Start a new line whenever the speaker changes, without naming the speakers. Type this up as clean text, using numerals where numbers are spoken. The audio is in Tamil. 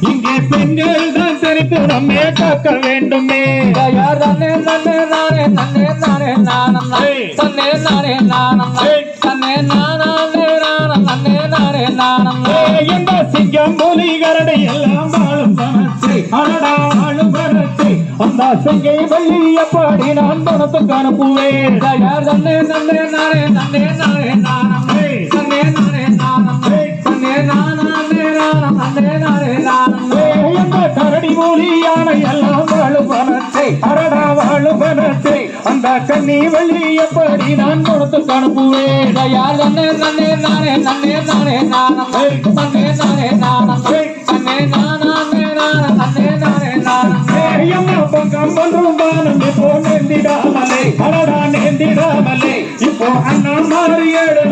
இங்கே பெண்கள் தான் தெரிந்து நம்மே காக்க வேண்டுமே.
தன்னே நானே நானே நானே நானம் தன்னே நானே நானம் தன்னே நானே நானம் தன்னே நானே நானம்
எந்த சிங்கம் புலி கரடை எல்லாம் வாழும் பணத்தை அடடா வாழும் பணத்தை அந்த சிங்கை வள்ளி எப்படி நான் பணத்துக்கு அனுப்புவேன்.
தன்னே நானே நானே தன்னே நானே நானம் தன்னே நானே நானம் தன்னே நானே நானம் தன்னே நானே நானம்
எந்த கரடி மூலி யானை எல்லாம் வாழும் பணத்தை அடடா வாழும் பணத்தை அந்த கண்ணி வள்ளி எப்படி நான் பணத்துக்கு அனுப்புவேன்.
தன்னே நானே நானே தன்னே நானே நானம் தன்னே நானே நானம் தன்னே நானே நானம் தன்னே நானே நானம்
பங்கம் ஒன்றும் வானம் இப்போ நேர்ந்திடாமலே அடடா நேர்ந்திடாமலே இப்போ அண்ணா மாறி ஏழு